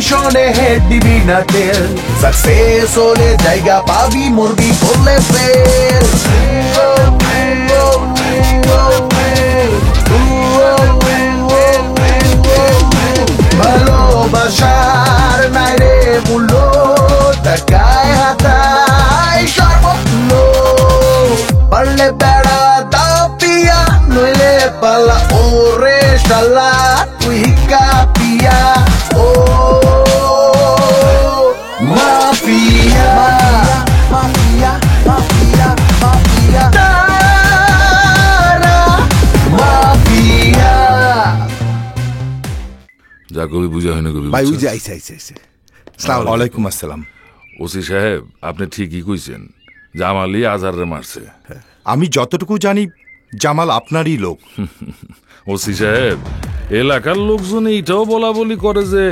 মিশনে হেড দিবি না তেল, সাকসেস হলে জায়গা পাবি, মরবি করলে ফেল। ভালোবাসার নাই রে মূল্য, টাকায় হাতায় সর্বমূল্য। পারলে বেড়া দাপিয়া, নইলে পালা ওরে শালা তুই কাপিয়া। ও মাফিয়া মাফিয়া মাফিয়া মাফিয়া তারা মাফিয়া। যা কবি বুঝা হয় না কবি ভাই ওই যে আইসে আইসে আইসে। ওয়ালাইকুম আসসালাম। ওসি সাহেব আপনি ঠিকই কইছেন, জামালি আজহারে মারছে। আমি যতটুকু জানি জামাল আপনারই লোক। ওসি সাহেব এলাকার লোকজন এইটাও বলা বলি করে যে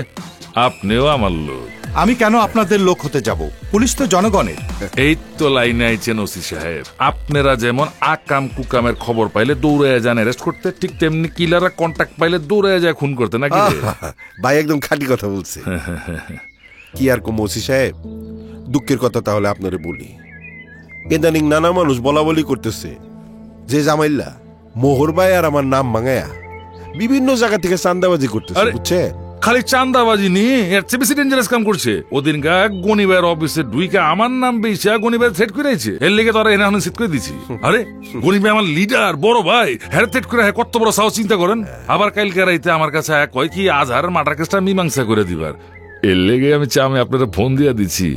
আপনিও আমার লোক। আমি কেন আপনাদের লোক হতে যাব? পুলিশ তো জনগণের। এই তো লাইনে আইছেন ওসি সাহেব। আপনারা যেমন আকাম কুকামের খবর পাইলে দৌড়ে যান অ্যারেস্ট করতে, ঠিক তেমনি কিলাররা কন্টাক্ট পাইলে দৌড়ে যায় খুন করতে নাকি? ভাই একদম খাঁটি কথা বলছে। কি আর কম ওসি সাহেব, দুঃখের কথা তাহলে আপনারে বলি। ইদানিং নানা মানুষ বলা বলি করতেছে যে জামাইল্লা মোহর ভাই আর আমার নাম মাঙ্গায়া বিভিন্ন জায়গা থেকে চান্দাবাজি করতেছে, বুঝছে? খালি চান্দাবাজি নিয়ে এর চেয়ে বেশি ডেঞ্জারাস কাম করছে। ওদিন গা গনিবার অফিসে ঢুইকা আমার নাম বেশা গনিবার থ্রেট করেছে। এর লেগে তোরা এনে সিট করে দিছি। আরে গনিবে আমার লিডার বড় ভাই, হ্যাঁ থ্রেট করে কত বড় সাহস চিন্তা করেন। আবার কালকে রাইতে আমার কাছে কয় কি আজহারের মার্ডার কেসটা মীমাংসা করে দিবার। এর লেগে আমি আপনারা ফোন দিয়া দিছি।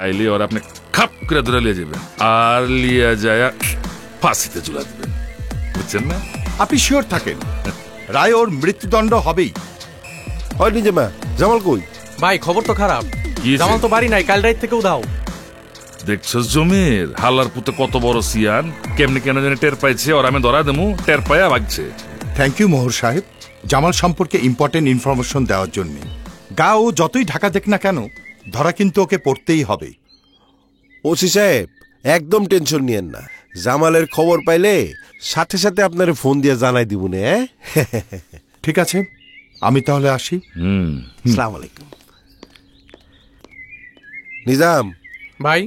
আইলে ওর আপনি খাপ করে ধরে লিয়ে যাবেন আর লিয়া যায় ফাঁসিতে ঝুলা দিবেন, বুঝছেন না? আপনি শিওর থাকেন রায় ওর মৃত্যুদণ্ড হবেই? হয় নিজে মা। জামাল কই? ভাই খবর তো খারাপ, জামাল তো বাড়ি নাই, কাল রাত থেকে উধাও। দেখছো জমির হাল্লার পুতে কত বড় সিয়ান, কেমনি কেন জানি টের পাইছে। ওর আমি ধরা দেবো, টের পাইয়া ভাগছে। থ্যাংক ইউ মোহর সাহেব, জামাল সম্পর্কে ইম্পর্টেন্ট ইনফরমেশন দেওয়ার জন্য। গা ও যতই ঢাকা দেখ না কেন, ধরা কিন্তু ওকে পড়তেই হবে। ওসি সাহেব একদম টেনশন নিয়েন না, জামালের খবর পাইলে সাথে সাথে আপনারে ফোন দিয়ে জানাই দিব না। ঠিক আছে, আমি তাহলে আসি। আসসালামু আলাইকুম। নিজাম ভাই,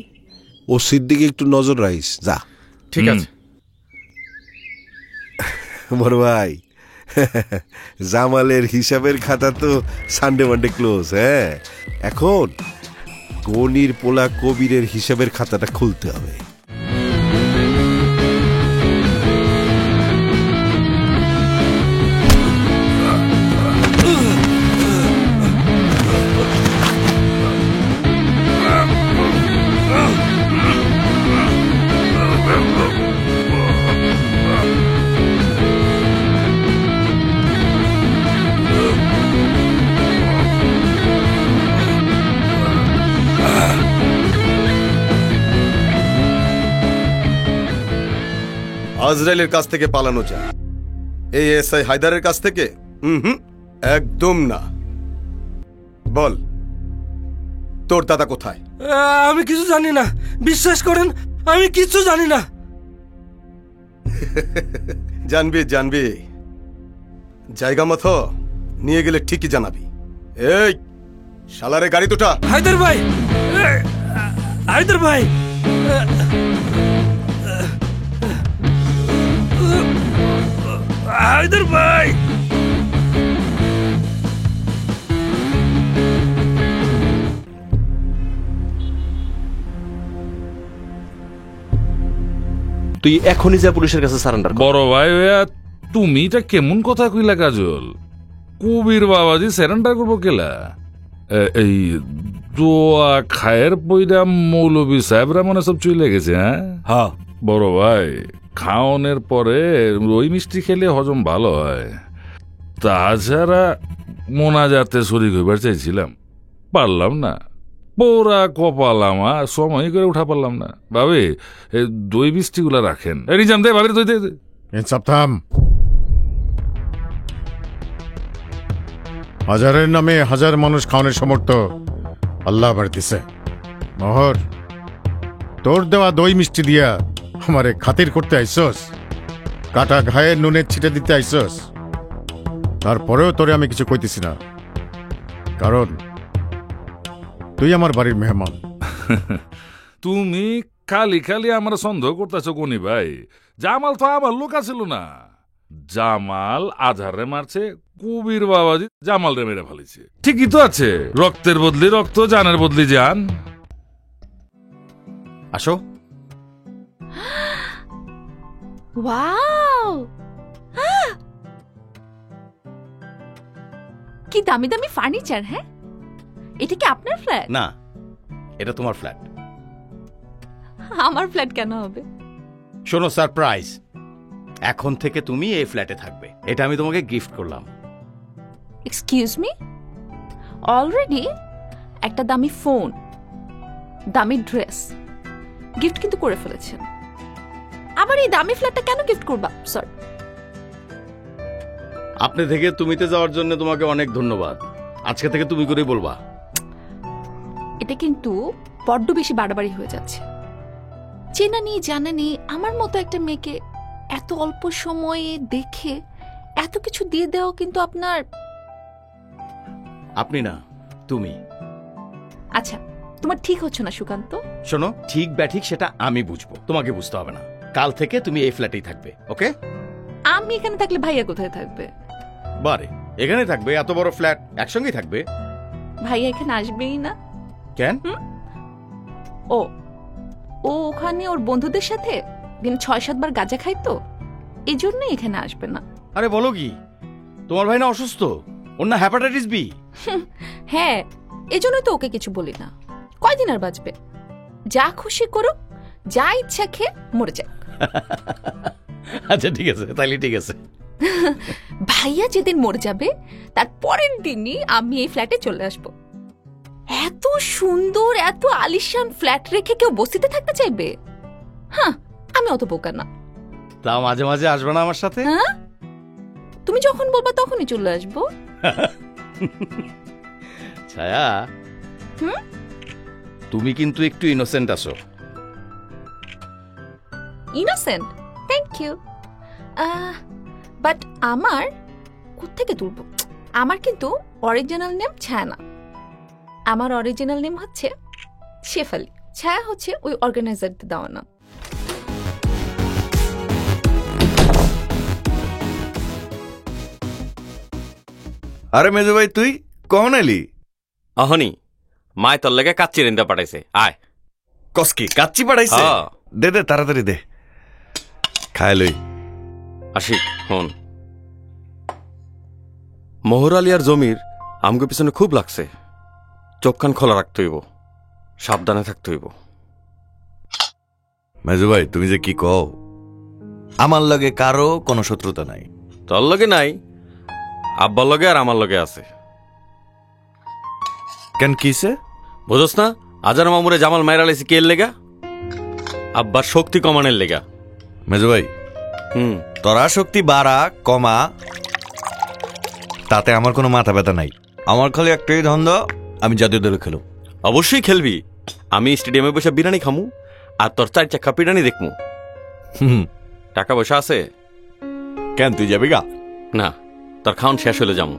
ও সিদ্দিকে একটু নজর রাখিস যা। ঠিক আছে বড় ভাই। জামালের হিসাবের খাতা তো সানডে মানডে ক্লোজ। হ্যাঁ, এখন গনির পোলা কবিরের হিসাবের খাতাটা খুলতে হবে। আজরাইলের কাছ থেকে পালানো যায়, এই এসআই হায়দারের কাছ থেকে একদম না। বল তোর দাদা কোথায়? আমি কিছু জানি না, বিশ্বাস করেন আমি কিছু জানি না। জানবি জানবি, জায়গা মতো নিয়ে গেলে ঠিকই জানাবি। এই শালারে গাড়ি দুটা। হায়দার ভাই, হায়দার ভাই, হায়দার ভাই। তুই এখনই যা পুলিশের কাছে সারেন্ডার কর। বড় ভাই তুমি এটা কেমন কথা কইলা কাজল? কবির বাবাজি সারেন্ডার করবো কেলা? এই দোয়া খায়ের পইরা মৌলবী সাহেবরা মনে সব চলে গেছে। হ্যাঁ বড় ভাই, খাওনের পরে ওই মিষ্টি খেলে হজম ভালো হয়। তাছাড়া মোনাজাতে শরীর হইবার চাইছিলাম, পারলাম না। পোড়া কপাল আমার, সময় করে উঠা পারলাম না। ভাবি দই মিষ্টি গুলা রাখেন। নিজাম দে ভাবির দই দে। সপ্তাম হাজারের নামে হাজার মানুষ খাওয়ানোর সমর্থ আল্লাহ বাড়িতেছে। মোহর, তোর দেওয়া দই মিষ্টি দিয়া আমারে খাতির করতে আইসস, কাটা ঘায়ে নুনের ছিটে দিতে আইসস। তারপরেও তোরে আমি কিছু কইতেছি না। কারণ তুই আমার বাড়ির মেহমান। তুমি খালি খালি আমার সন্দেহ করতেছো কোনি ভাই? জামাল তো আমার লোক আছিল না। জামাল আজহারে মারছে, কবির বাবাজি জামাল রে মেরে ফেলেছে। ঠিকই তো আছে, রক্তের বদলি রক্ত, জানের বদলি জান। আসো। ওয়াও, কি দামি দামি ফার্নিচার! হ্যাঁ, এটা কি আপনার ফ্ল্যাট? না, এটা তোমার ফ্ল্যাট। আমার ফ্ল্যাট কেন হবে? শোনো, সারপ্রাইজ। এখন থেকে তুমি এই ফ্ল্যাটে থাকবে, এটা আমি তোমাকে গিফট করলাম। এক্সকিউজ মি, অলরেডি একটা দামি ফোন, দামি ড্রেস গিফট কিন্তু করে ফেলেছেন, আবার এই দামি ফ্ল্যাটটা কেন গিফট করবা? সরি। আপনি থেকে তুমিতে যাওয়ার জন্য তোমাকে অনেক ধন্যবাদ। আজকে থেকে তুমি করেই বলবা। এটা কিন্তু বড্ড বেশি বাড়াবাড়ি হয়ে যাচ্ছে। চেনা নেই জানা নেই আমার মতো একটা মেয়েকে এত অল্প সময়ে দেখে এত কিছু দিয়ে দেওয়া কিন্তু আপনার। আপনি না, তুমি। আচ্ছা, তোমার ঠিক হচ্ছে না সুকান্ত। শোনো, ঠিক ব্যাঠিক সেটা আমি বুঝবো, তোমাকে বুঝতে হবে না। কাল থেকে তুমি এই ফ্ল্যাটেই থাকবে, ওকে? আমি এখানে থাকলে ভাইয়া কোথায় থাকবে? বারে, এখানে থাকবে, এত বড় ফ্ল্যাট, একসঙ্গেই থাকবে। ভাইয়া এখানে আসবেই না। কেন? ও ও ওখানে ওর বন্ধুদের সাথে দিন 6-7 বার গাঁজা খায়, তো এই জন্য এখানে আসবে না। আরে বলো কি, তোমার ভাই না অসুস্থ, ওর না হ্যাপাটাইটিস বি। হ্যাঁ, এজন্যই তো ওকে কিছু বলি না। কয়দিন আর বাঁচবে? যা খুশি করুক, যা ইচ্ছা খেয়ে মরে যাক। আচ্ছা ঠিক আছে, তাইলে ঠিক আছে। ভাইয়া যেদিন মরে যাবে তার পরের দিনই আমি এই ফ্ল্যাটে চলে আসব। এত সুন্দর, এত আলিশান ফ্ল্যাট রেখে কেউ বসিতে থাকতে চাইবে? হ্যাঁ, আমি অত বোকা না। তা মাঝে মাঝে আসবে না আমার সাথে? হ্যাঁ, তুমি যখন বলবা তখনই চলে আসবো। ছায়া, তুমি কিন্তু একটু ইনোসেন্ট আছো। ইনোসেন্ট? Thank you. বাট আমার কোত্থেকে তুলব? আমার কিন্তু অরিজিনাল নেম ছায়া না। আমার অরিজিনাল নেম হচ্ছে শেফালি। ছায়া হচ্ছে ওই অর্গানাইজারদের দেওয়া নাম। আরে মেজো ভাই, তুই কখন এলি? অহনি মায় তোর লেগে কাচ্চি রেন্দা পাঠাইছে, আয়। কসকি কাচ্চি পাঠাইছে? দে দে, তাড়াতাড়ি দে, খায় লই। আসি হন, মোহর আলী আর জমির আমগো পিছনে খুব লাগছে। চোখ কান খোলা রাখতে হইব, সাবধানে থাকতে হইব। মেজো ভাই, তুমি যে কি কও, আমার লগে কারো কোনো শত্রুতা নাই। তোর লগে নাই, আব্বার লগে আর আমার লগে আছে। কেন, কিসে? বুঝোস না, আজার মামুরে জামাল মাইরা লাইছি কে লেগা? আব্বার শক্তি কমানের লেগা। মেজো ভাই, তোরা শক্তি বাড়া কমা তাতে আমার কোনো মাথা ব্যথা নাই। আমার খালি একটাই ধান্দা, আমি জাতীয় দলে খেলো। অবশ্যই খেলবি। আমি স্টেডিয়ামে বসে বিরিয়ানি খামু আর তোর 4 চাকা পিটানি দেখমু। টাকা পয়সা আছে? কেন, তুই যাবি গা? না, তোর খাওন শেষ হলে যামু।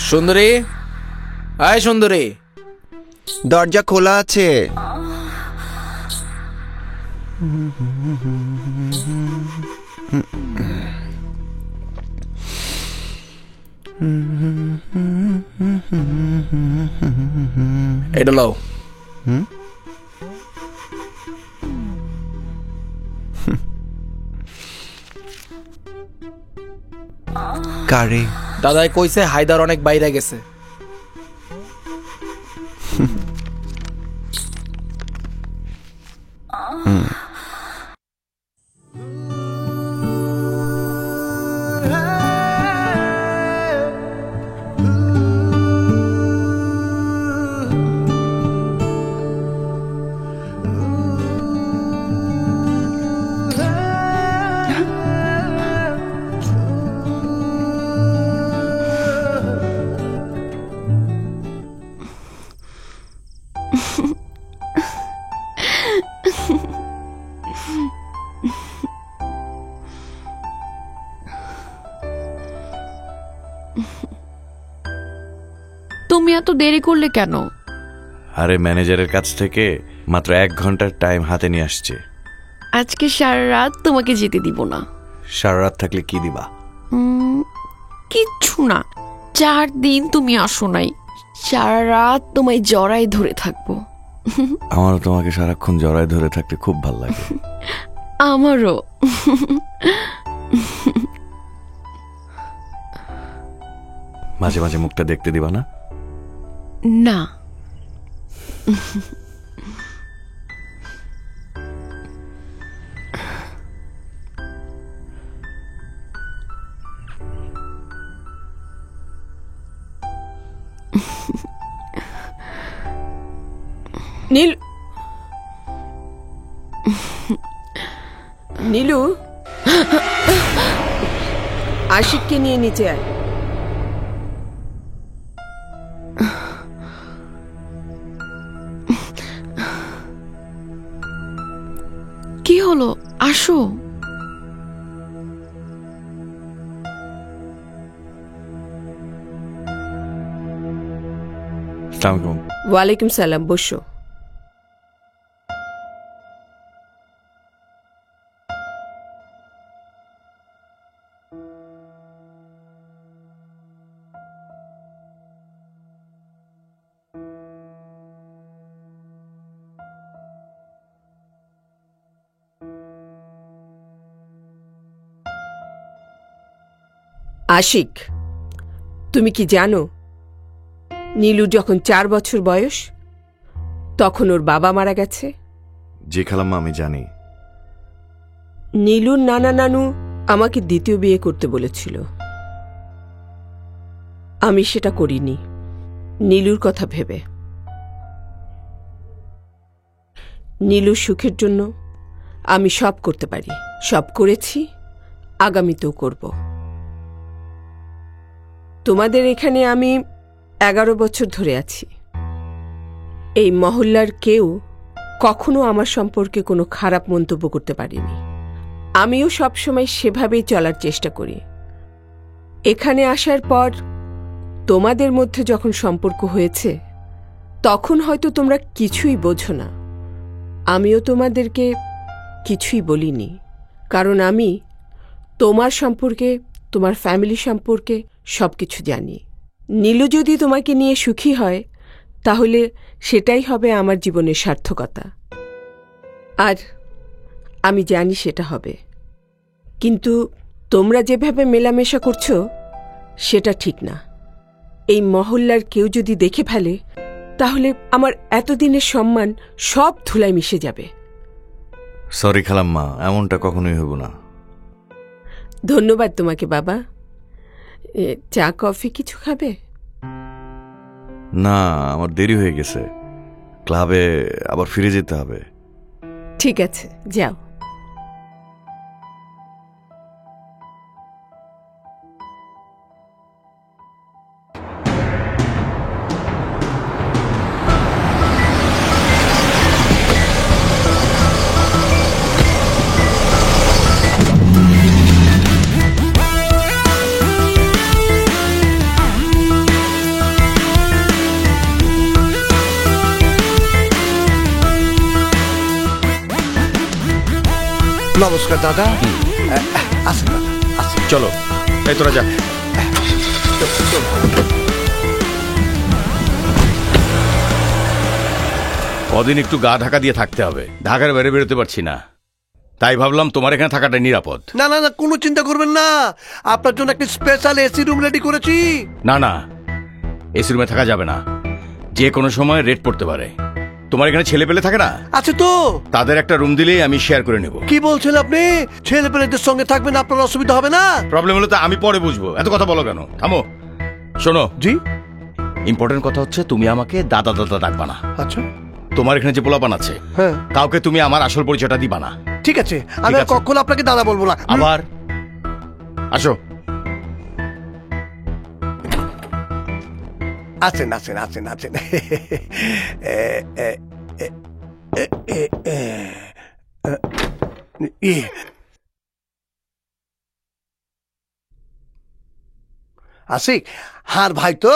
সুন্দরী, আয় সুন্দরী, দরজা খোলা আছে। এটা লও। কারে? দাদাই কইছে হায়দার অনেক বাইরে গেছে। এত দেরি করলে কেন? আরে ম্যানেজারের কাছ থেকে মাত্র 1 ঘন্টার টাইম হাতে নিয়ে আসছে। আজকে সারা রাত তোমাকে যেতে দিব না। সারা রাত থাকলে কি দিবা? কিচ্ছু না, 4 দিন তুমি আসো নাই, সারা রাত তোমায় জড়ায় ধরে থাকবো। আমারও তোমাকে সারাক্ষণ জড়ায় ধরে থাকতে খুব ভাল লাগে। আমারও। মাঝে মাঝে মুখটা দেখতে দিবা না? না। নীলু, আশিককে নিয়ে নিচে আয়। কি হলো? আসো। ওয়ালাইকুম সালাম, বসো। আশিক, তুমি কি জানো নীলু যখন 4 বছর বয়স তখন ওর বাবা মারা গেছে? জি খালাম্মা, আমি জানি। নীলুর নানা নানু আমাকে দ্বিতীয় বিয়ে করতে বলেছিল, আমি সেটা করিনি নীলুর কথা ভেবে। নীলুর সুখের জন্য আমি সব করতে পারি, সব করেছি, আগামীতেও করব। তোমাদের এখানে আমি 11 বছর ধরে আছি। এই মহল্লার কেউ কখনো আমার সম্পর্কে কোনো খারাপ মন্তব্য করতে পারেনি। আমিও সবসময় সেভাবেই চলার চেষ্টা করি। এখানে আসার পর তোমাদের মধ্যে যখন সম্পর্ক হয়েছে তখন হয়তো তোমরা কিছুই বোঝো না। আমিও তোমাদেরকে কিছুই বলিনি, কারণ আমি তোমার সম্পর্কে, তোমার ফ্যামিলি সম্পর্কে সবকিছু জানি। নীলু যদি তোমাকে নিয়ে সুখী হয় তাহলে সেটাই হবে আমার জীবনের সার্থকতা, আর আমি জানি সেটা হবে। কিন্তু তোমরা যেভাবে মেলামেশা করছো সেটা ঠিক না। এই মহল্লার কেউ যদি দেখে ফেলে তাহলে আমার এতদিনের সম্মান সব ধুলায় মিশে যাবে। সরি খালাম্মা, এমনটা কখনোই হইব না। ধন্যবাদ তোমাকে বাবা। চা কফি কিছু খাবে? না, আমার দেরি হয়ে গেছে, ক্লাবে আবার ফিরে যেতে হবে। ঠিক আছে, যাও। নমস্কার দাদা। আসেন দাদা, আসেন। চলো, এই তোরা যা। কদিন একটু গা ঢাকা দিয়ে থাকতে হবে, ঢাকার বাইরে বেরোতে পারছি না, তাই ভাবলাম তোমার এখানে থাকাটা নিরাপদ। না না না, কোনো চিন্তা করবেন না, আপনার জন্য একটা স্পেশাল এসি রুম রেডি করেছি। না না, এসি রুমে থাকা যাবে না, যে কোনো সময় রেট পড়তে পারে। তোমার এখানে ছেলে পেলে থাকে না? আছে তো। তাদের একটা রুম দিলেই আমি শেয়ার করে নেব। কি বলছেন আপনি? ছেলে পেলেদের সঙ্গে থাকবেন, আপনার অসুবিধা হবে না? প্রবলেম হলে তো আমি পরে বুঝবো, এত কথা বলো কেন? থামো। শোনো জি, ইম্পর্টেন্ট কথা হচ্ছে তুমি আমাকে দাদা দাদা ডাকবা না। আচ্ছা। তোমার এখানে যে পোলাপান আছে, হ্যাঁ, কাউকে তুমি আমার আসল পরিচয়টা দিবা না। ঠিক আছে, আমি কখনো আপনাকে দাদা বলবো না। আবার আসো। আসেন আসেন আসেন আসেন। আশিক হার ভাই তো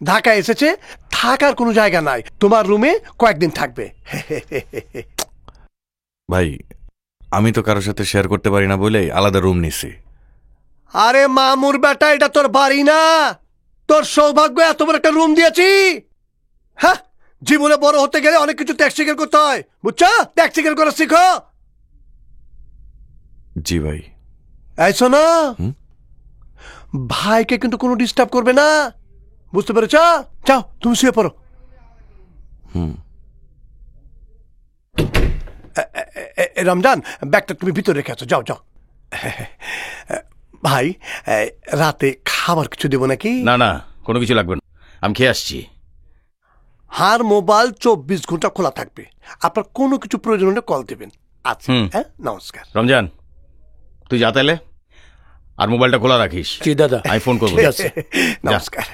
ঢাকা এসেছে, থাকার কোনো জায়গা নাই, তোমার রুমে কয়েকদিন থাকবে। ভাই আমি তো কারোর সাথে শেয়ার করতে পারি না বলেই আলাদা রুম নিছি। আরে মামুর বেটা, এটা তোর বাড়ি না, তোর সৌভাগ্য এত বড় একটা রুম দিয়েছি। হ্যাঁ, জীবনে বড় হতে গেলে অনেক কিছু ত্যাগ স্বীকার করতে হয়, বুঝছো? ত্যাগ স্বীকার করা শিখো। জি ভাই। এই শোনো, ভাইকে কিন্তু কোনো ডিস্টার্ব করবে না, বুঝতে পেরেছ? যাও তুমি শুয়ে পড়ো। রমজান, ব্যাগটা তুমি ভিতরে রেখে আছো, যাও যাও। ভাই, রাতে খাবার কিছু দেবো নাকি? না না, কোনো কিছু লাগবে না, আমি খেয়ে আসছি। হার মোবাইল 24 ঘন্টা খোলা থাকবে, আপনার কোনো কিছু প্রয়োজন হলে কল দেবেন। আচ্ছা, হ্যাঁ, নমস্কার। রমজান, তুই যা তাইলে, আর মোবাইলটা খোলা রাখিস। জি দাদা, আমি ফোন করবো। ঠিক আছে, নমস্কার।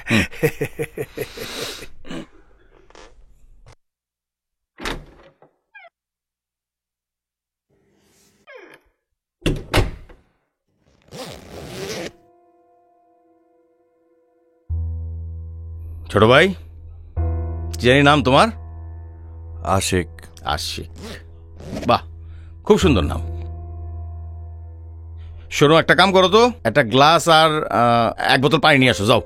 ছোট ভাই, জানি নাম তোমার? আশিক। আশিক, বাহ, খুব সুন্দর নাম। শোনো, একটা কাম করো তো, একটা গ্লাস আর 1 বোতল পানি নিয়ে আসো, যাও।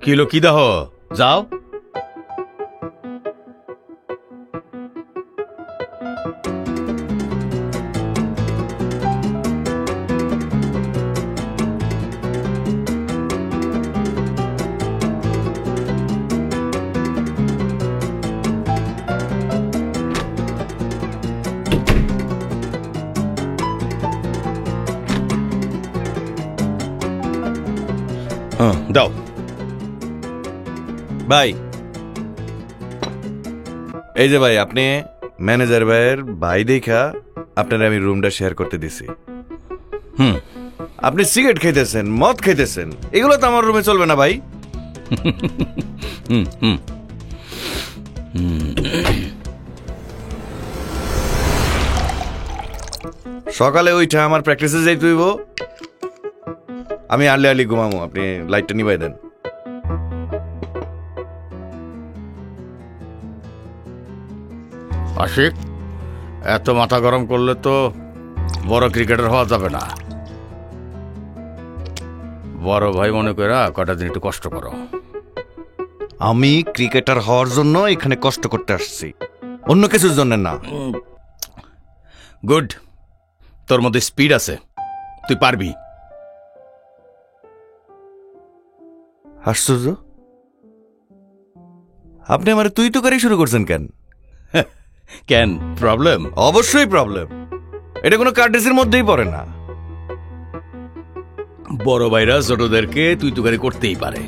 কিলো কি দাও, যাও। দাও। ভাই এই যে ভাই, আপনি ম্যানেজার ভাইয়ের ভাই দেখা আপনারা আমি রুমটা শেয়ার করতে দিছি। আপনি সিগারেট খাইতেছেন, মদ খাইতেছেন, এগুলো তো আমার রুমে চলবে না ভাই। সকালে ওইটা আমার প্র্যাকটিসে যাই তুইব, আমি আর্লি আর্লি ঘুমামো, আপনি লাইটটা নিভাই দেন। আশিক, এত মাথা গরম করলে তো বড় ক্রিকেটার হওয়া যাবে না। বড় ভাই মনে করে কটা দিন একটু কষ্ট করো। আমি ক্রিকেটার হওয়ার জন্য এখানে কষ্ট করতে আসছি, অন্য কিছুর জন্য না। গুড, তোর মধ্যে স্পিড আছে, তুই পারবি। আশ্চর্য, আপনি আমার তুই তো করে শুরু করছেন কেন? কেন, প্রবলেম? অবশ্যই প্রবলেম, এটা কোনো কার্টেসির মধ্যেই পড়ে না। বড় ভাইরা ছোটদেরকে তুই তুকারি করতেই পারে,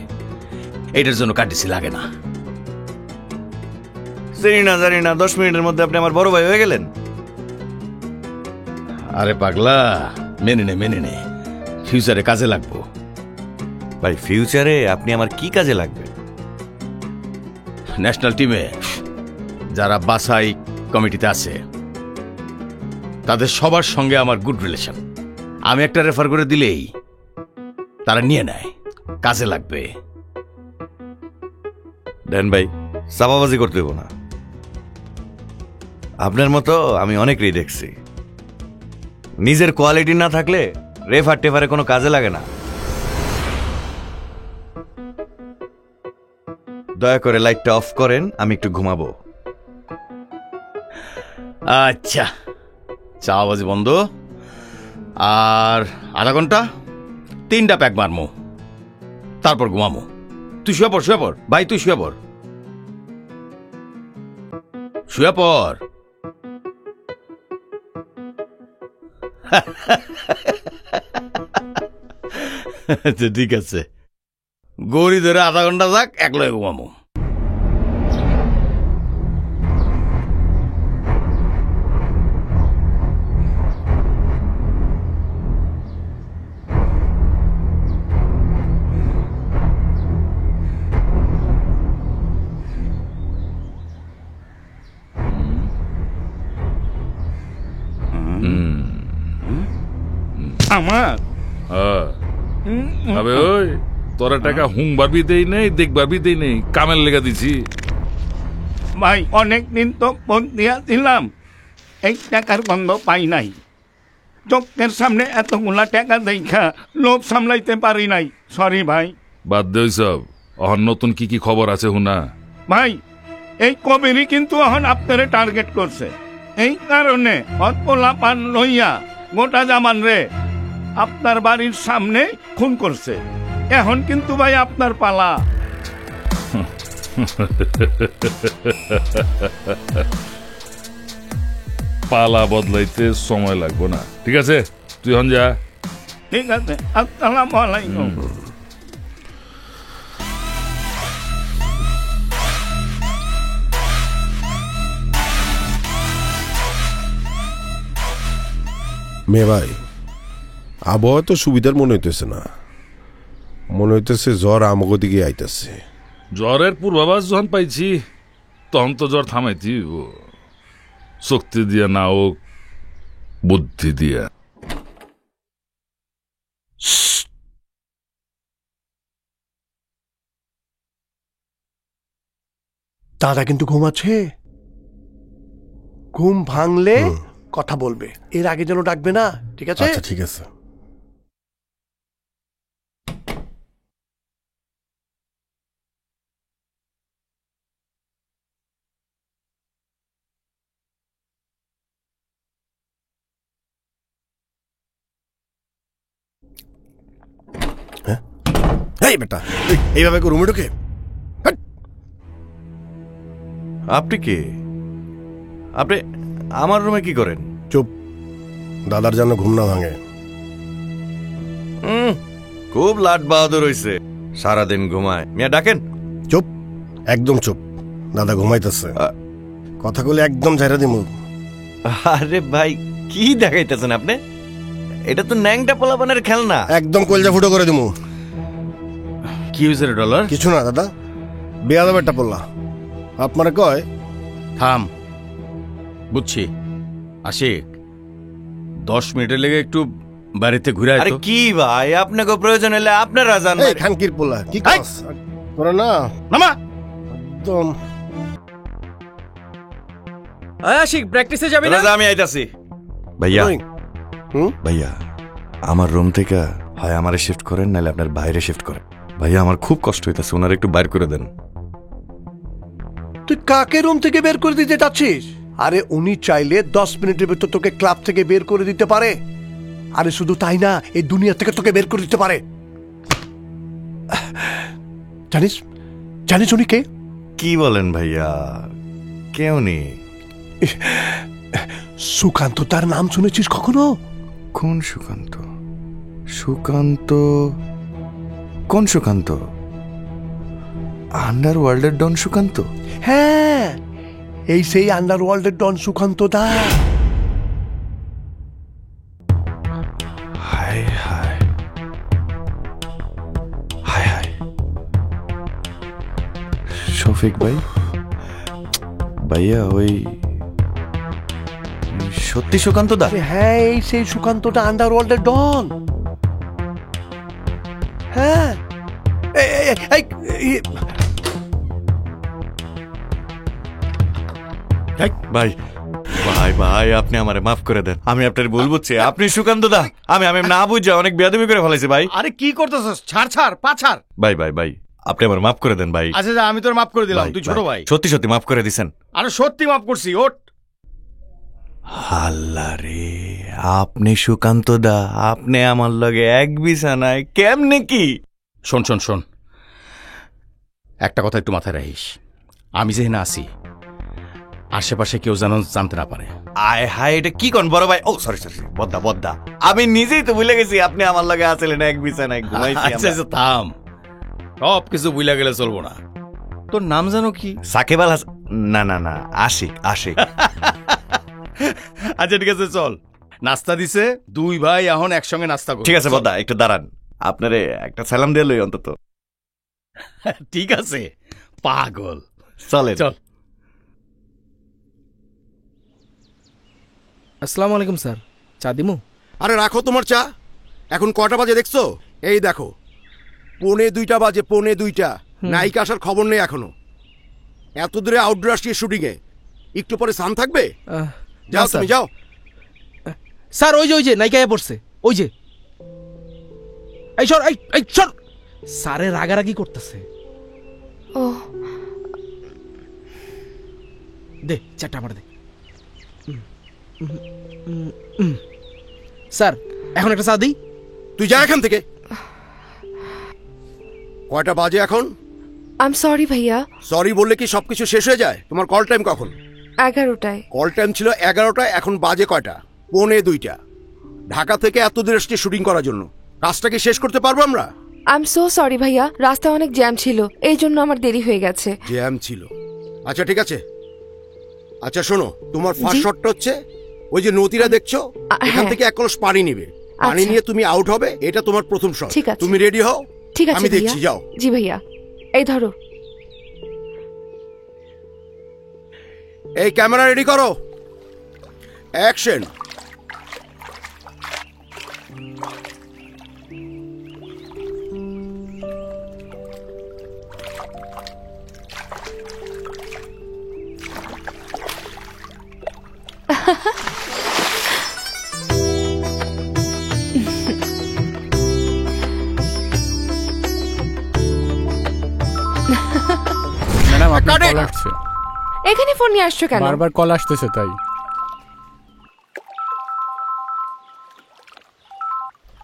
এটার জন্য কার্টেসি লাগে না। জানি না 10 মিনিটের মধ্যে আপনি আমার বড় ভাই হয়ে গেলেন। আরে পাগলা, মেনে নে, ফিউচারে কাজে লাগবো। ভাই ফিউচারে আপনি আমার কি কাজে লাগবে? ন্যাশনাল টিমে যারা বাছাই কমিটিতে আছে তাদের সবার সঙ্গে আমার গুড রিলেশন। আমি একটা রেফার করে দিলেই তারা নিয়ে নেয়, কাজে লাগবে। দেন ভাই, চাপাবাজি করতে দেবো না। আপনার মতো আমি অনেকেই দেখছি, নিজের কোয়ালিটি না থাকলে রেফার টেফারে কোনো কাজে লাগে না। দয়া করে লাইটটা অফ করেন, আমি একটু ঘুমাবো। আচ্ছা, চাওয়াবাজি বন্ধ, আর আধা ঘন্টা 3টা প্যাক মারমো, তারপর ঘুমামো। তুই শুয়ে পড় ভাই, তুই শুয়ে পড়। আচ্ছা ঠিক আছে, গড়ি ধরে আধা ঘন্টা যাক, একলাই ঘুমামো। আমার আবে ওই তোরা টাকা হুংবার বি দেই নেই দেখবার বি দেই নেই, কামের লেগা দিছি। ভাই অনেক দিন তো ফোন দিয়াছিলাম, এই টাকার গন্ধ পাই নাই। চোখের সামনে এতগুলা টাকা দেখা লোভ সামলাইতে পারি নাই, সরি ভাই। বাদ দে সব, অহন নতুন কি কি খবর আছে হুনা? ভাই এই কবিরই কিন্তু এখন আপনারে টার্গেট করছে, এই কারণে অতলা পান লইয়া গোটা জামান রে আপনার বাড়ির সামনে খুন করছে। এখন কিন্তু ভাই আপনার পালা। পালা বদলাইতে সময় লাগবো না, ঠিক আছে? তুই হন যা। ঠিক আছে, আসসালামু আলাইকুম। মেয়ে ভাই, আবহাওয়া তো সুবিধার মনে হইতেছে না, মনে হইতেছে জ্বর আমাকে দিকে আইতেছে। জ্বরের পূর্বাভাস যখন পাইছি তখন তো জ্বর থামাইতি, শক্তি দিয়া না ও বুদ্ধি দিয়া। দাদা কিন্তু ঘুমাচ্ছে, ঘুম ভাঙলে কথা বলবে, এর আগে যেন ডাকবে না, ঠিক আছে? আচ্ছা ঠিক আছে। এই বেটা, এইভাবে রুমে ঢুকে? আপনি কে? আপনি আমার রুমে কি করেন? চুপ, দাদার যেন ঘুম না ভাঙে। খুব লাট বাহাদুর হইছে, সারাদিন ঘুমায়। মিয়া ডাকেন। চুপ, একদম চুপ, দাদা ঘুমাইতেছে, কথা বলে একদম ঝাড়া দিমু। আরে ভাই কি দেখাইতেছেন আপনি? এটা তো ন্যাংটা পোলাপানের খেলনা। একদম কলজা ফুটো করে দিমু। কি হয়েছে রে ডলার? কিছু না দাদা, বেয়াদব একটা পড়লা আপনারা কয়। থাম, বুঝছি। আশিক 10 মিনিটের লেগে একটু বাড়িতে ঘুরে আয়। আরে তো কি ভাই, আপনাকে প্রয়োজন হলে আপনারা জান। এই খানকির পোলা কি কস তোরা? না মামা একদম। আশিক প্র্যাকটিসে যাবি না? আমি আইতাছি। ভাইয়া ভাইয়া, আমার রুম থেকে হয় আমারে শিফট করেন, নাহলে আপনার বাইরে শিফট করেন। ভাইয়া আমার খুব কষ্ট হইতাছে, ওনার একটু বাইর করে দেন। তুই কাকে রুম থেকে বের করে দিতে চাচ্ছিস? আরে উনি চাইলে 10 মিনিটের ভেতর তোকে ক্লাব থেকে বের করে দিতে পারে। আরে শুধু তাই না, এই দুনিয়া থেকে তোকে বের করে দিতে পারে। জানিস জানিস উনি কে? কি বলেন ভাইয়া? কে উনি? সুকান্ত, তার নাম শুনেছিস কখনো? কোন সুকান্ত? সুকান্ত? কোন সুকান্ত? আন্ডারওয়ার্ল্ডের ডন সুকান্ত? হ্যাঁ, এই সেই আন্ডারওয়ার্ল্ডের ডন সুকান্ত দা। হায় হায় হায় হায়। শফিক ভাই, ভাইয়া ওই সত্যি সুকান্ত দা? হ্যাঁ, এই সেই সুকান্তটা আন্ডারওয়ার্ল্ডের ডন। হ্যাঁ ভাই ভাই ভাই, আপনি আমারে মাফ করে দেন, আমি আপনার ভুল বুঝছি। আপনি সুকান্ত দা? আমি না বুঝে অনেক বেয়াদবি করে ফেলাইছি ভাই। আরে কি করতেছস? ছাড় ছাড়, পা ছাড়। ভাই ভাই ভাই, আপনি আমার মাফ করে দেন ভাই। আচ্ছা আমি তোর মাফ করে দিলাম, তুই ছোট ভাই। সত্যি সত্যি মাফ করে দিছেন? আরে সত্যি মাফ করছি, ওঠ। আল্লাহ রে, আপনি সুকান্ত দা? আপনি আমার লগে এক বিছানায় কেমনে কি? শোন শোন শোন, একটা কথা একটু মাথায় রাখিস, আমি যেখানে আছি আশেপাশে কেউ যেন জানতে না পারে। আয় হায়, এটা কি কোন বড় ভাই? ও সরি সরি, বদ্দা বদ্দা, আমি নিজেই তো ভুলে গেছি আপনি আমার লগে আছিলেন এক বিছানায় ঘুমাইছি। আচ্ছা থাম, সব কিছু ভুলে গেলে চলবো না। তোর নাম জানো কি? সাকিব আল হাসান? না না না, আশিক আশিক। আচ্ছা ঠিক আছে, চল। নাস্তা দিছে, দুই ভাই এখন একসঙ্গে নাস্তা করব। ঠিক আছে বদ্দা, একটু দাঁড়ান, আপনারে একটা সালাম দিয়ে লই অন্তত। ঠিক আছে পাগল, চলে চল। আসসালামু আলাইকুম স্যার, চা দিমু? আরে রাখো তোমার চা, এখন কটা বাজে দেখছো? এই দেখো 1:45 বাজে, 1:45। নায়িকা আসার খবর নেই এখনো। এত দূরে আউটডোর আসছি শুটিং এ, একটু পরে সান থাকবে। যাও তুমি যাও। স্যার ওই যে নায়িকা পড়ছে, ওই যে। এই সর, এই সর। স্যারে রাগারাগি করতেছে। ও দে চারটা আমার দে। স্যার এখন একটা চা দিই। তুই যা এখান থেকে। কয়টা বাজে এখন? আই এম সরি ভাইয়া। সরি বললে কি সবকিছু শেষ হয়ে যায়? তোমার কল টাইম কখন? 11টায়। কল টাইম ছিল 11টায়, এখন বাজে কয়টা? 1:45। ঢাকা থেকে এত দূর আসছি শুটিং করার জন্য, কাজটা কি শেষ করতে পারবো আমরা? আই এম সো সরি ভাইয়া, রাস্তায় অনেক জ্যাম ছিল, এই জন্য আমার দেরি হয়ে গেছে। জ্যাম ছিল? আচ্ছা ঠিক আছে। আচ্ছা শোনো, তোমার ফার্স্ট শটটা হচ্ছে ওই যে নদীরা দেখছো, এখান থেকে 1 কলস পানি নিবে। পানি নিয়ে তুমি আউট হবে, এটা তোমার প্রথম শট। ঠিক আছে। তুমি রেডি হও? ঠিক আছে আমি দেখছি, যাও। জি ভাইয়া। এই ধরো। এই ক্যামেরা রেডি করো, অ্যাকশন। ম্যাডাম আপনার কল আসছে। এখানে ফোন নিয়ে আসছো কেন? বারবার কল আসতেছে তাই।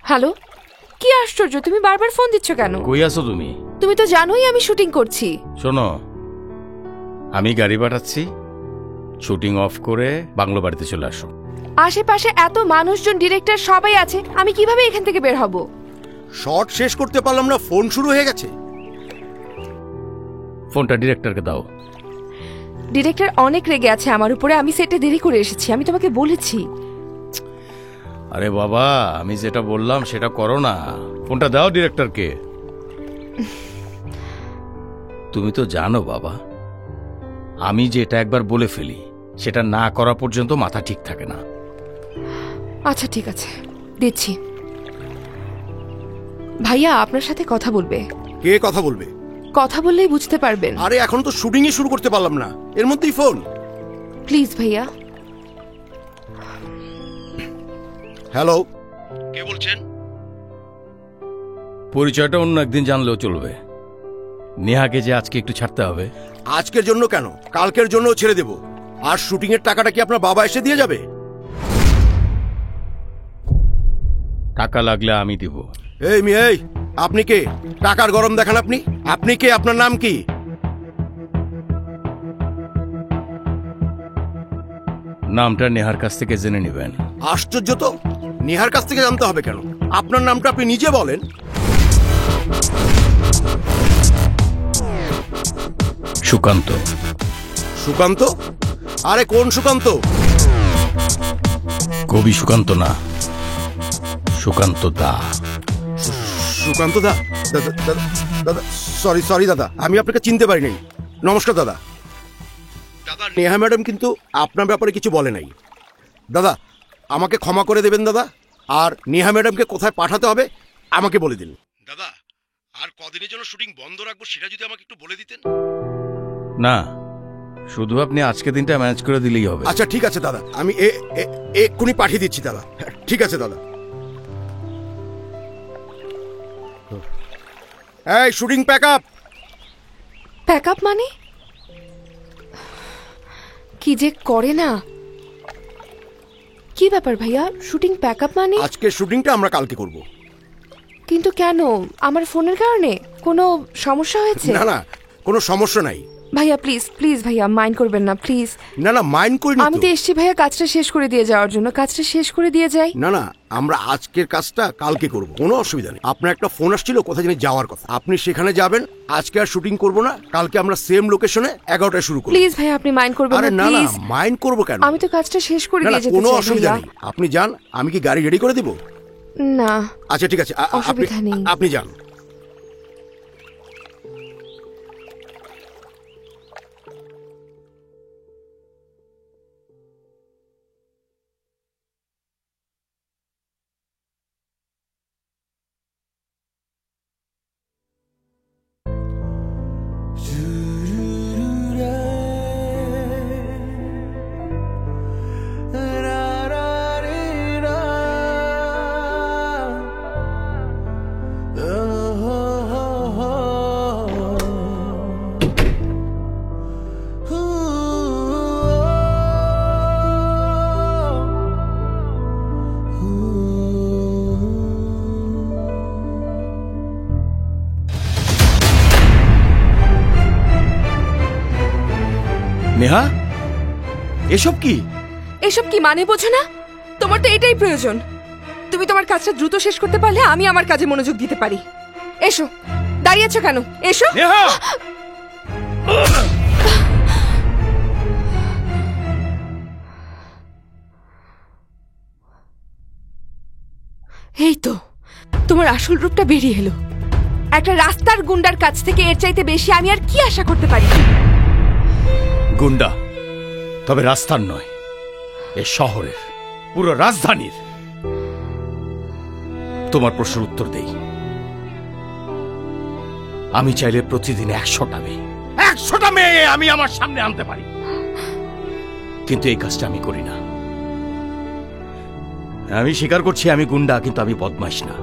হ্যালো, কি আশ্চর্য, তুমি বারবার ফোন দিচ্ছ কেন? কই আছো তুমি? তুমি তো জানোই আমি শুটিং করছি। শোনো, আমি গাড়ি পাঠাচ্ছি, শুটিং অফ করে বাংলো বাড়িতে চলে আসো। আশেপাশে এত মানুষজন, ডিরেক্টর সবাই আছে, আমি কিভাবে এখান থেকে বের হব? শট শেষ করতে পারলাম না, ফোন শুরু হয়ে গেছে। ফোনটা ডিরেক্টরকে দাও। ডিরেক্টর অনেক রেগে আছে আমার উপরে, আমি সেটে দেরি করে এসেছি, আমি তোমাকে বলেছি। আরে বাবা, আমি যেটা বললাম সেটা করো না, ফোনটা দাও ডিরেক্টরকে। তুমি তো জানো বাবা, আমি যেটা একবার বলে ফেলি সেটা না করা পর্যন্ত মাথা ঠিক থাকে না। আচ্ছা ঠিক আছে, দিচ্ছি। ভাইয়া আপনার সাথে কথা বলবে। কে কথা বলবে? কথা বললেই বুঝতে পারবেন। আরে এখন তো শুটিংই শুরু করতে পারলাম না, এর মধ্যেই ফোন। প্লিজ ভাইয়া। হ্যালো, কে বলছেন? পরিচয়টা অন্য একদিন জানলেও চলবে। নেহাকে যে আজকে একটু ছাড়তে হবে। আজকের জন্য কেন, কালকের জন্য ছেড়ে দেব। আর শুটিং এর টাকাটা কি আপনার বাবা এসে দিয়ে যাবে? টাকা লাগলে আমি দিব। এই মেয়ে, আপনি কে? টাকার গরম দেখান আপনি। আপনি কে? আপনার নাম কি? নামটা নেহার কাছ থেকে জেনে নেবেন। আশ্চর্য তো, নেহার কাছ থেকে জানতে হবে কেন? আপনার নামটা আপনি নিজে বলেন। সুকান্ত। সুকান্ত? আরে কোন সুকান্ত? কবি সুকান্ত না, সুকান্ত দা। সুকান্ত দা? দাদা সরি সরি দাদা, আমি আপনাকে চিনতে পারি নাই। নমস্কার দাদা। দাদা, নেহা ম্যাডাম কিন্তু আপনার ব্যাপারে কিছু বলে নাই। দাদা আমাকে ক্ষমা করে দেবেন দাদা, আর নেহা ম্যাডামকে কোথায় পাঠাতে হবে আমাকে বলে দিন। দাদা, আর কদিনের জন্য শুটিং বন্ধ রাখবো সেটা যদি আমাকে একটু বলে দিতেন। না, শুধু আপনি আজকে দিনটা ম্যানেজ করে দিলেই হবে। আচ্ছা ঠিক আছে দাদা, আমি এক্ষুনি পাঠিয়ে দিচ্ছি দাদা। ঠিক আছে দাদা। এই shooting pack up. Pack up মানে কি যে করে না। কি ব্যাপার ভাইয়া, শুটিং প্যাক আপ মানে? আজকে শুটিংটা আমরা কালকে করব। কিন্তু কেন? আমার ফোনের কারণে কোনো সমস্যা হয়েছে? না না, কোনো সমস্যা নাই। ভাইয়া প্লিজ প্লিজ ভাইয়া, মাইন্ড করবেন না প্লিজ। না না, মাইন্ড করিনি। আমি তো এসছি ভাইয়া কাজটা শেষ করে দিয়ে যাওয়ার জন্য, কাজটা শেষ করে দিয়ে যাই। না না, আমরা আজকের কাজটা কালকে করব, কোনো অসুবিধা নেই। আপনার একটা ফোন আসছিল কোথায় জানি যাওয়ার কথা, আপনি সেখানে যাবেন। আজকে আর শুটিং করব না, কালকে আমরা সেম লোকেশনে 11টায় শুরু করব। প্লিজ ভাইয়া আপনি মাইন্ড করবেন না না। প্লিজ। মাইন্ড করব কেন? আমি তো কাজটা শেষ করে দিয়ে যেতে চাই। কোনো অসুবিধা নেই, আপনি যান। আমি কি গাড়ি রেডি করে দিব? না। আচ্ছা ঠিক আছে, অসুবিধা নেই, আপনি যান। এসব কি? এসব কি মানে বোঝো না? তোমার তো এটাই প্রয়োজন। তুমি তোমার কাজটা দ্রুত শেষ করতে পারলে আমি আমার কাজে মনোযোগ দিতে পারি। এসো, দাঁড়িয়ে আছো কেন? এসো। এই তো তোমার আসল রূপটা বেরিয়ে এলো। একটা রাস্তার গুন্ডার কাছ থেকে এর চাইতে বেশি আমি আর কি আশা করতে পারি? গুন্ডা, তবে রাস্তার নয়, এ শহরের, পুরো রাজধানীর। তোমার প্রশ্নের উত্তর দেই। আমি চাইলে প্রতিদিন 100টা মেয়ে আমি আমার সামনে আনতে পারি, কিন্তু এই কাজটা আমি করি না। আমি স্বীকার করছি আমি গুন্ডা, কিন্তু আমি বদমাইশ না।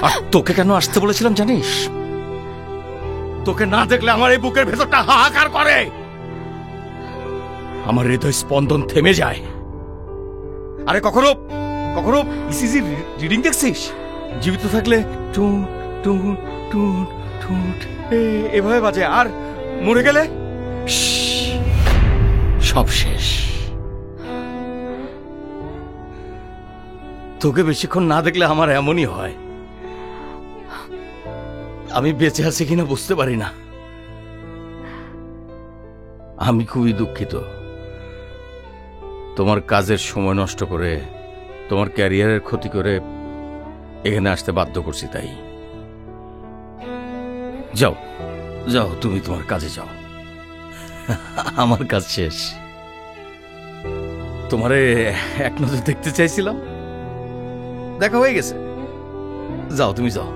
আর তোকে কেন আসতে বলেছিলাম জানিস? তোকে না দেখলে আমার এই বুকের ভেতরটা হাহাকার করে, আমার হৃদয় স্পন্দন থেমে যায়। আরে কখনো কখনো ইসিজি রিডিং দেখছিস? জীবিত থাকলে টুন টুন টুন টুন এভাবে বাজে, আর মরে গেলে সব শেষ। তোকে বেশিক্ষণ না দেখলে আমার এমনই হয়। আমি বেঁচে আছি কিনা বুঝতে পারি না। আমি খুবই দুঃখিত। তোমার কাজের সময় নষ্ট করে, তোমার ক্যারিয়ারের ক্ষতি করে এখানে আসতে বাধ্য করছি। তাই যাও যাও, তুমি তোমার কাজে যাও, আমার কাজ শেষ। তোমারে এক নজর দেখতে চাইছিলাম, দেখা হয়ে গেছে। যাও, তুমি যাও।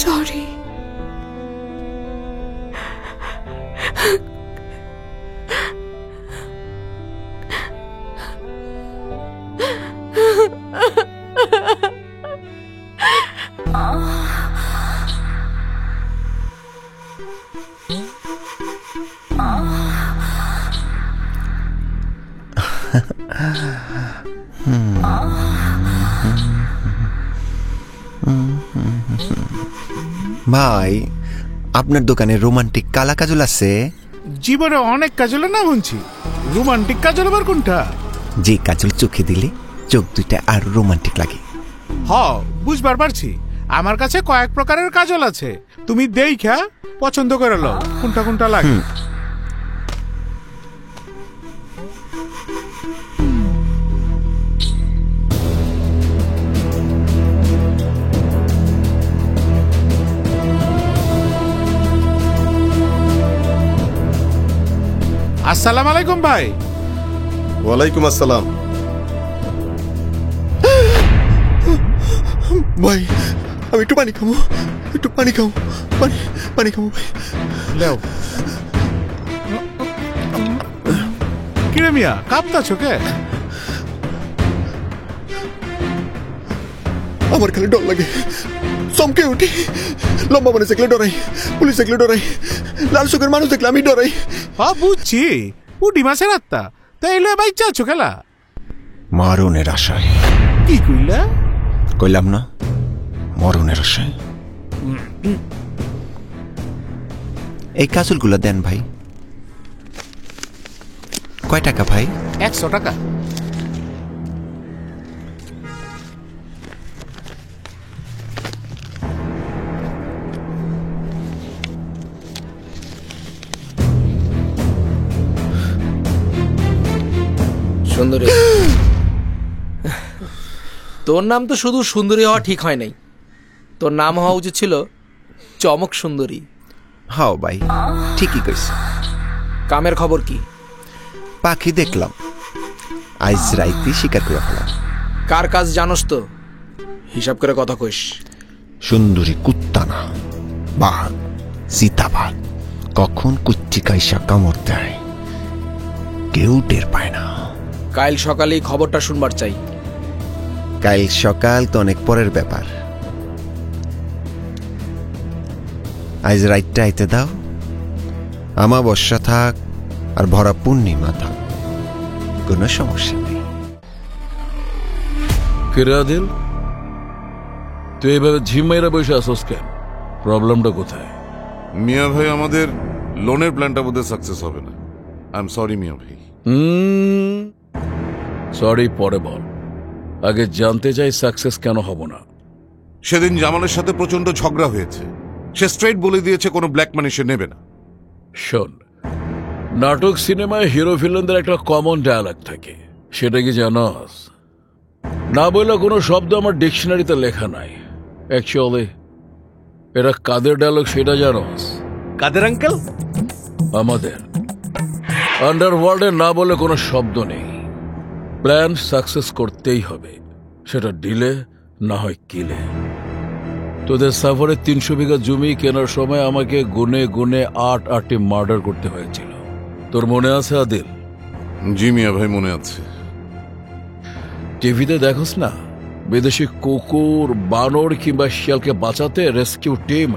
সরি। ভাই, আপনার দোকানে রোমান্টিক কালা কাজল আছে? জীবনে অনেক কাজলের নাম শুনছি, রোমান্টিক কাজল আবার কোনটা? যে কাজল চোখে দিলে চোখ দুইটা আর রোমান্টিক লাগে। হ, বুঝবার পারছি। আমার কাছে কয়েক প্রকারের কাজল আছে, তুমি দেখা পছন্দ করে লও কোনটা কোনটা লাগে। আসসালামু আলাইকুম ভাই। ওয়ালাইকুম আসসালাম। ভাই, আমি একটু পানি খাবো, একটু পানি খাবো, পানি খাবো ভাই। লেও। কিরে মিয়া, কাঁপতাছো কে? আমার খালি ডর লাগে, চমকে উঠি। লম্বা মানুষ দেখলে ডরাই, পুলিশ দেখলে ডরাই, লাল চোখের মানুষ দেখলে আমি ডরাই। হ্যাঁ বুঝছি, পুটি মাছের আত্মা। তাই এলো বাইচা আছো খেলা? মরণের আশায়। কি কইলা? কইলাম না, মরণের আশায়। এই কাজলগুলো দেন ভাই। কয় টাকা ভাই? 100 টাকা। সুন্দরী, তোর নাম তো শুধু সুন্দরী হওয়া ঠিক হয় নাই, তোর নাম হওয়া উচিত ছিল চমক সুন্দরী। হাও ভাই, ঠিকই কইছ। কামের খবর কি? পাখি দেখলাম, আইজ রাইতে শিকার করে ফেলাম। কার কাজ জানোস তো, হিসাব করে কথা কইস। সুন্দরী কুত্তা না, বাঘ, সীতাবাঘ কখন কুচ্চি কাইসা কামড় দেয় কেউ টের পায় না। কাল সকালেই খবরটা শুনবার চাই। কাল সকাল তো অনেক পরের ব্যাপার, আজ রাইটটা আইতে দাও। আমাবস্যা থাক আর ভরা পূর্ণিমা থাক, কোনো সমস্যা নেই। আদিল, তুই এইভাবে ঝিমাইরা বসে আসোস কেন? প্রবলেমটা কোথায়? মিয়া ভাই, আমাদের লোনের প্ল্যানটা বোধহয় সাকসেস হবে না। আই এম সরি মিয়া ভাই। সরি পরে বল, আগে জানতে চাই সাকসেস কেন হব না। সেদিন জামালের সাথে প্রচন্ড ঝগড়া হয়েছে, সে স্ট্রেট বলে দিয়েছে কোনো ব্ল্যাক মানি সে নেবে না। শোন, নাটক সিনেমায় হিরো ভিলেনদের একটা কমন ডায়ালগ থাকে, সেটা কি জানোস? না বললে কোনো শব্দ আমার ডিকশনারিতে লেখা নাই। অ্যাকচুয়ালি এটা কাদের ডায়ালগ সেটা জানোস? কাদের আঙ্কেল? আমাদের আন্ডারওয়ার্ল্ডে না বলে কোনো শব্দ নেই। প্ল্যান সাকসেস করতেই হবে, সেটা ডিলে না হয় কিলে। তোদের সাফারে 300 বিঘা জমি কেনার সময় আমাকে গুনে গুনে 8টি মার্ডার করতে হয়েছিল। তোর মনে আছে আদিল? জি মিয়া ভাই, মনে আছে। টিভিতে দেখোস না, বিদেশি কুকুর, বানর কিংবা শিয়ালকে বাঁচাতে রেস্কিউ টিম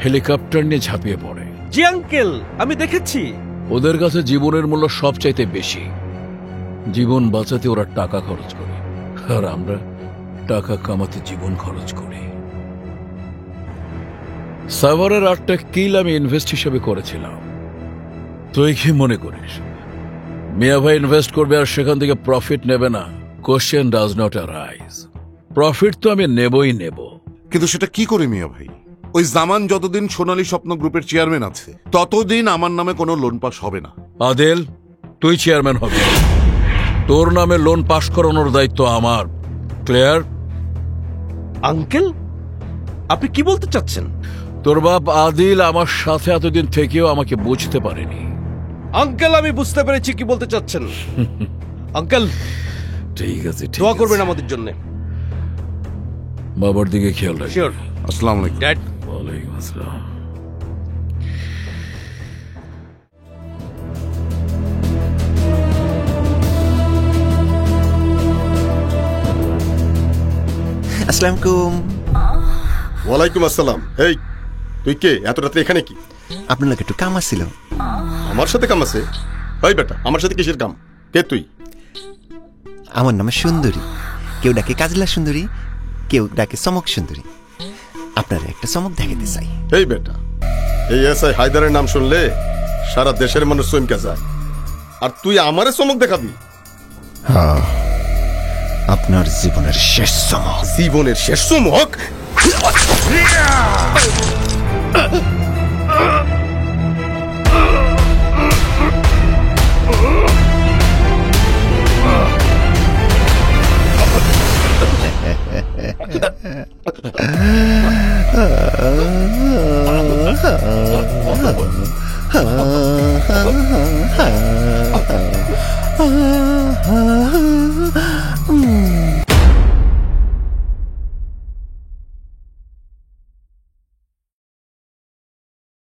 হেলিকপ্টার নিয়ে ঝাঁপিয়ে পড়ে। জি আঙ্কেল, আমি দেখেছি। ওদের কাছে জীবনের মূল্য সবচাইতে বেশি। জীবন বাঁচাতে ওরা টাকা খরচ করে, আর আমরা টাকা কামাতে জীবন খরচ করি। সাভারের 8টা কিল আমি ইনভেস্ট হিসেবে করেছিলাম। তুই কি মনে করিস মিয়া ভাই ইনভেস্ট করবে আর সেখান থেকে প্রফিট নেবে না? Question does not arise. Profit তো আমি নেবই নেব। কিন্তু সেটা কি করে মিয়া ভাই? ওই জামান যতদিন সোনালী স্বপ্ন গ্রুপের চেয়ারম্যান আছে ততদিন আমার নামে কোনো লোন পাস হবে না। আদেল, তুই চেয়ারম্যান হবে, তোর নামে লোন পাস করানোর দায়িত্ব আমার। ক্লিয়ার? আঙ্কেল, আপনি কি বলতে চাচ্ছেন? তোর বাপ আদিল আমার সাথে এতদিন থেকেও আমাকে বুঝতে পারেনি। আঙ্কেল, আমি বুঝতে পেরেছি কি বলতে চাচ্ছেন। আঙ্কেল, ঠিক আছে, দোয়া করবেন আমাদের জন্য। বাবার দিকে খেয়াল রাখ। শিওর। আসসালামু আলাইকুম। ড্যাড। ওয়ালাইকুম আসসালাম। আসসালামু আলাইকুম। ওয়ালাইকুম আসসালাম। এই, তুই কে? এত রাতে এখানে কি? আপনার লাগে একটু কাম আসছিল। আমার সাথে কাম আছে? এই বেটা, আমার সাথে কিসের কাম? কে তুই? আমার নাম সুন্দরী, কেউ ডাকে কাজলা সুন্দরী, কেউ ডাকে চমক সুন্দরী। আপনার একটা চমক দেখাতে চাই। এই বেটা, এই এসআই হায়দারের নাম শুনলে সারা দেশের মানুষ চমকে যায়, আর তুই আমারে চমক দেখাবি? হ্যাঁ, আপনার জীবনের শেষ চমক। জীবনের শেষ চমক?